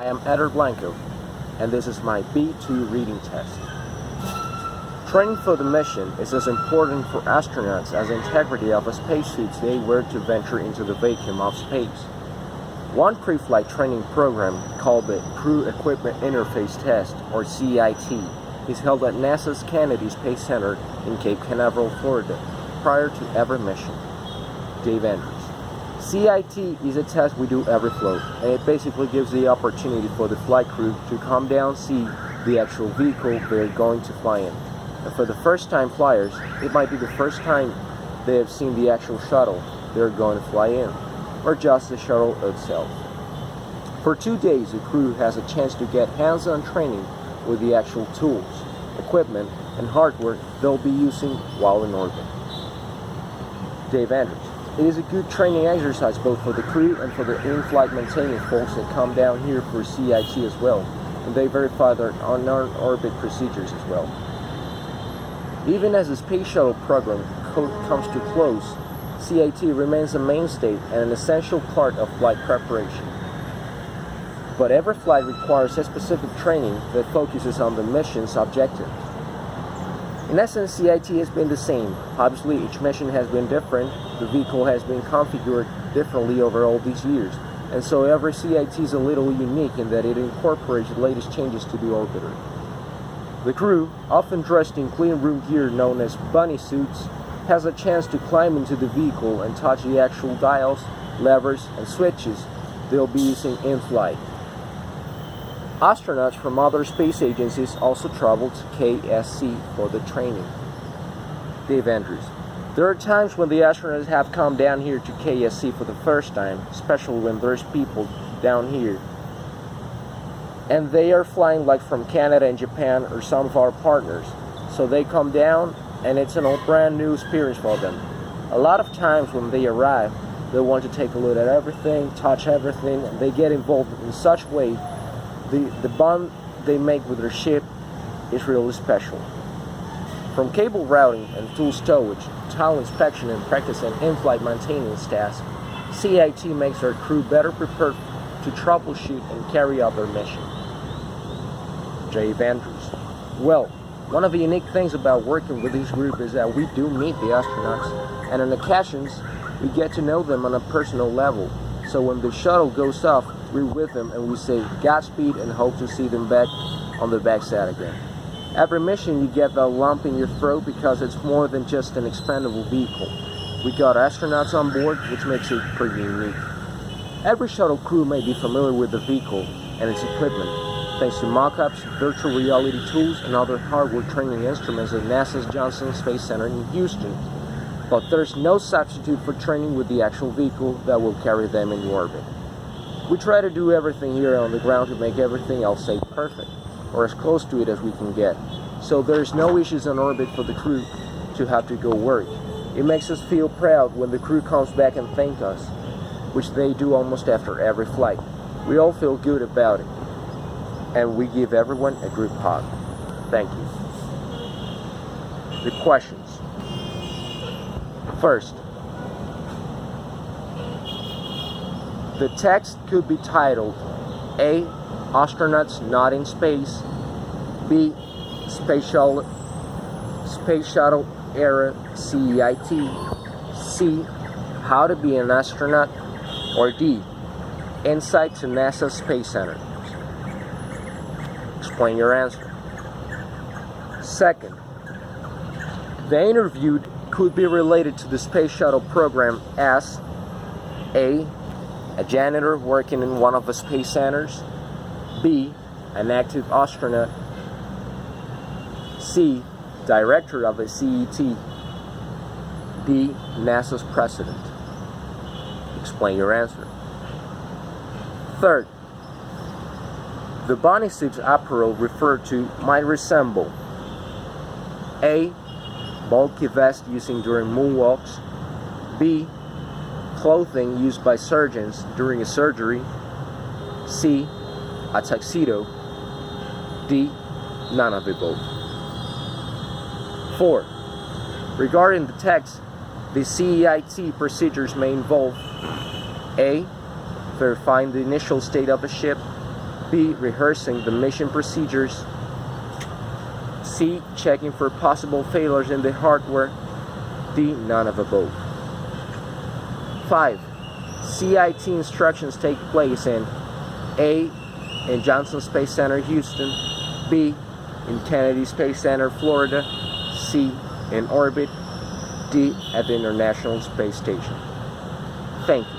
I am Eder Blanco, and this is my B2 reading test. Training for the mission is as important for astronauts as the integrity of the spacesuits they wear to venture into the vacuum of space. One pre-flight training program, called the Crew Equipment Interface Test, or CIT, is held at NASA's Kennedy Space Center in Cape Canaveral, Florida, prior to every mission. Dave Andrews. CIT is a test we do every float, and it basically gives the opportunity for the flight crew to come down, see the actual vehicle they're going to fly in. And for the first-time flyers, it might be the first time they have seen the actual shuttle they're going to fly in, or just the shuttle itself. For 2 days, the crew has a chance to get hands-on training with the actual tools, equipment, and hardware they'll be using while in orbit. Dave Andrews. It is a good training exercise both for the crew and for the in-flight maintenance folks that come down here for CIT as well, and they verify their on-orbit procedures as well. Even as the Space Shuttle program comes to close, CIT remains a mainstay and an essential part of flight preparation. But every flight requires a specific training that focuses on the mission's objective. In essence, CIT has been the same. Obviously, each mission has been different. The vehicle has been configured differently over all these years. And so every CIT is a little unique in that it incorporates the latest changes to the orbiter. The crew, often dressed in clean room gear known as bunny suits, has a chance to climb into the vehicle and touch the actual dials, levers, and switches they'll be using in flight. Astronauts from other space agencies also travel to KSC for the training. Dave Andrews. There are times when the astronauts have come down here to KSC for the first time, especially when there's people down here, and they are flying like from Canada and Japan or some of our partners. So they come down and it's a brand new experience for them. A lot of times when they arrive, they want to take a look at everything, touch everything, and they get involved in such way the bond they make with their ship is really special. From cable routing and tool stowage, tile inspection and practice and in-flight maintenance tasks, CIT makes our crew better prepared to troubleshoot and carry out their mission. Dave Andrews. Well, one of the unique things about working with this group is that we do meet the astronauts, and on occasions, we get to know them on a personal level. So when the shuttle goes off, we're with them and we say Godspeed and hope to see them back on the backside again. Every mission you get that lump in your throat because it's more than just an expendable vehicle. We got astronauts on board, which makes it pretty unique. Every shuttle crew may be familiar with the vehicle and its equipment, thanks to mock-ups, virtual reality tools, and other hardware training instruments at NASA's Johnson Space Center in Houston. But there's no substitute for training with the actual vehicle that will carry them in orbit. We try to do everything here on the ground to make everything else say perfect, or as close to it as we can get. So there's no issues on orbit for the crew to have to go work. It makes us feel proud when the crew comes back and thank us, which they do almost after every flight. We all feel good about it, and we give everyone a group hug. Thank you. The questions. First, the text could be titled A. Astronauts Not in Space, B. Space Shuttle Era CIT, C. How to be an astronaut, or D. Insight to NASA Space Center. Explain your answer. Second, the interviewed could be related to the Space Shuttle program as A. A janitor working in one of the space centers, B. An active astronaut, C. Director of the CET, D. NASA's president. Explain your answer. Third, the bunny suits apparel referred to might resemble A. Bulky vest used during moonwalks, B. Clothing used by surgeons during a surgery, C. A tuxedo, D. None of the above. 4. Regarding the text, the CEIT procedures may involve A. Verifying the initial state of the ship, B. Rehearsing the mission procedures. C. Checking for possible failures in the hardware. D. None of above. 5. CIT instructions take place in A. in Johnson Space Center, Houston. B. in Kennedy Space Center, Florida. C. in orbit. D. at the International Space Station. Thank you.